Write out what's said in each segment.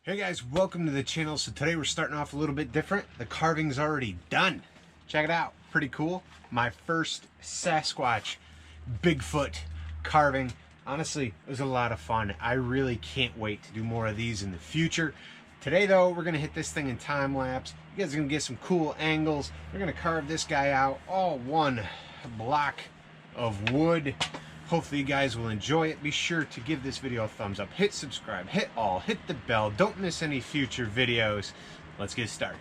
Hey guys, welcome to the channel. So today we're starting off a little bit different. The carving's already done. Check it out, pretty cool. My first Sasquatch Bigfoot carving. Honestly, it was a lot of fun. I really can't wait to do more of these in the future. Today though, we're gonna hit this thing in time lapse. You guys are gonna get some cool angles. We're gonna carve this guy out, all one block of wood. Hopefully you guys will enjoy it. Be sure to give this video a thumbs up, hit subscribe, hit all, hit the bell. Don't miss any future videos. Let's get started.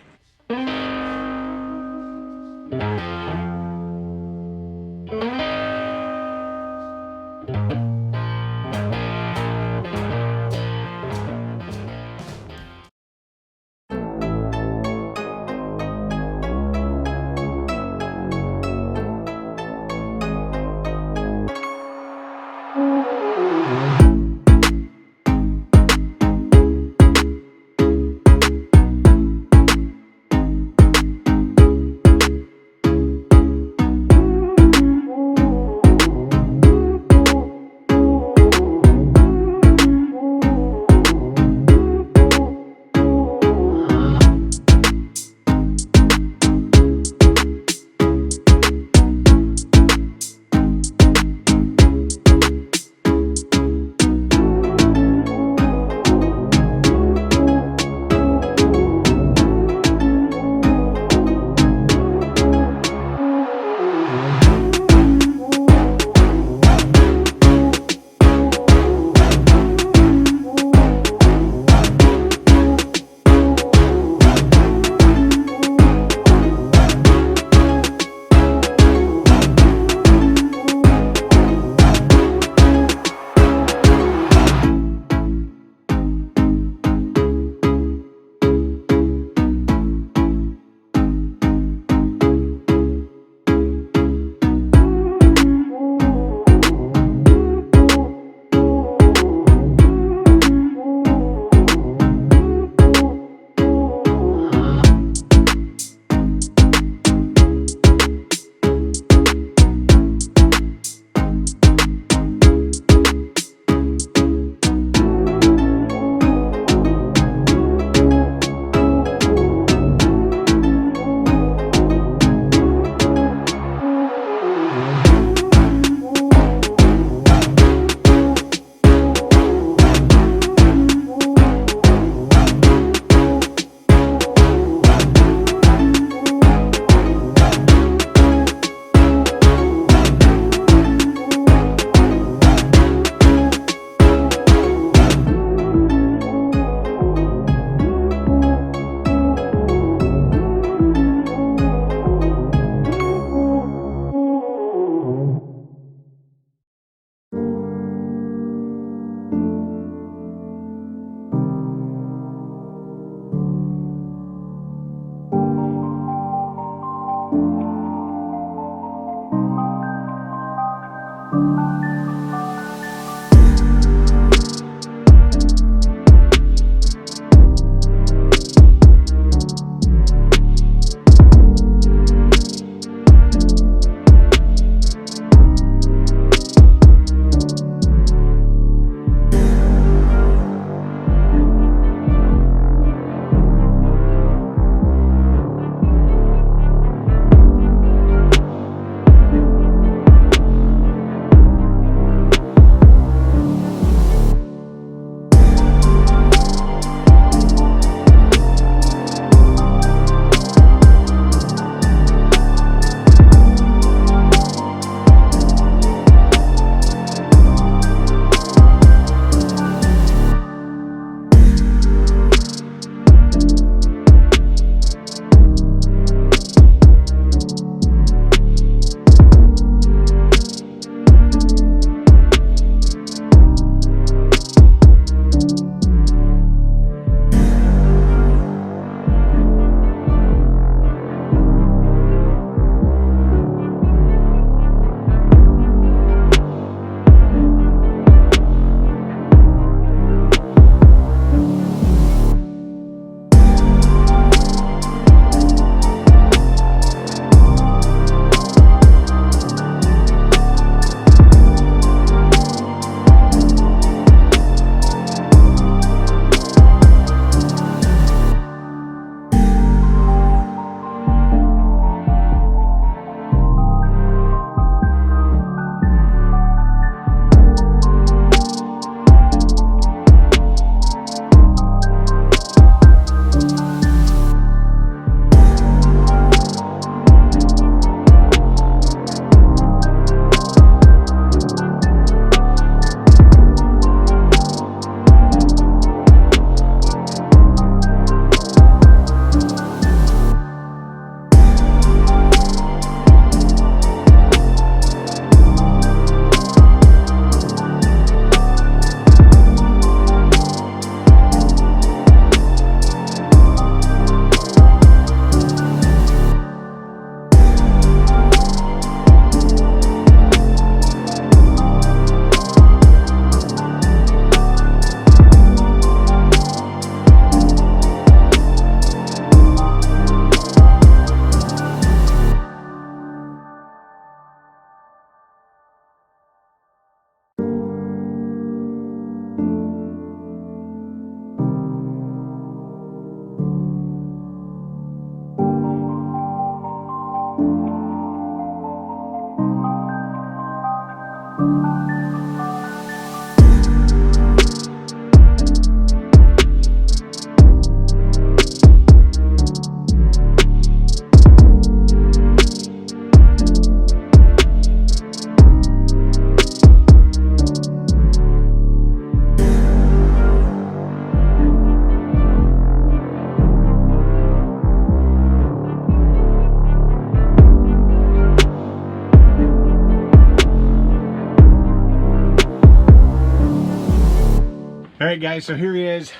Alright guys, so here he is.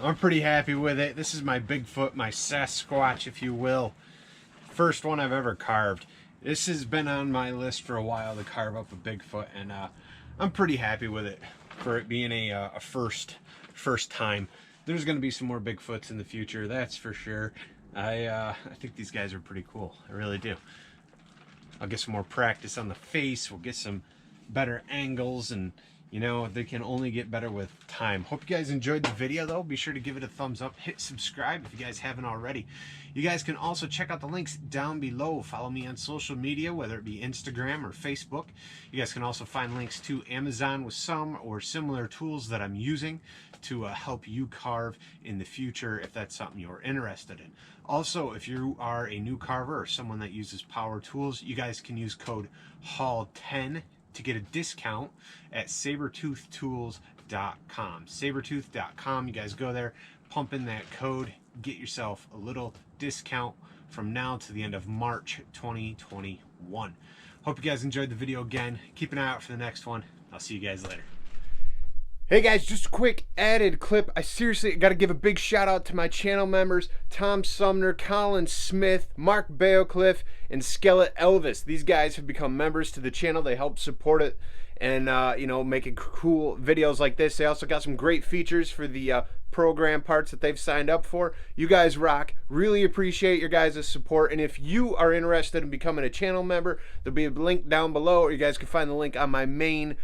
I'm pretty happy with it. This is my Bigfoot, my Sasquatch if you will. First one I've ever carved. This has been on my list for a while to carve up a Bigfoot, and I'm pretty happy with it for it being a first time. There's going to be some more Bigfoots in the future, that's for sure. I think these guys are pretty cool. I really do. I'll get some more practice on the face. We'll get some better angles, and you know, they can only get better with time. Hope you guys enjoyed the video though. Be sure to give it a thumbs up. Hit subscribe if you guys haven't already. You guys can also check out the links down below. Follow me on social media, whether it be Instagram or Facebook. You guys can also find links to Amazon with some or similar tools that I'm using to help you carve in the future if that's something you're interested in. Also, if you are a new carver or someone that uses power tools, you guys can use code HALL10 to get a discount at Saburrtoothtools.com. Saburrtooth.com. You guys go there, pump in that code, get yourself a little discount from now to the end of March 2021. Hope you guys enjoyed the video again. Keep an eye out for the next one. I'll see you guys later. Hey guys, just a quick added clip. I seriously got to give a big shout out to my channel members, Tom Sumner, Colin Smith, Mark Baocliff, and Skeleton Elvis. These guys have become members to the channel. They help support it and, you know, making cool videos like this. They also got some great features for the program parts that they've signed up for. You guys rock. Really appreciate your guys' support. And if you are interested in becoming a channel member, there'll be a link down below, or you guys can find the link on my main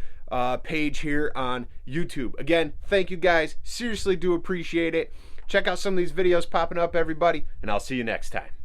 page here on YouTube. Again, thank you guys. Seriously do appreciate it. Check out some of these videos popping up, everybody, and I'll see you next time.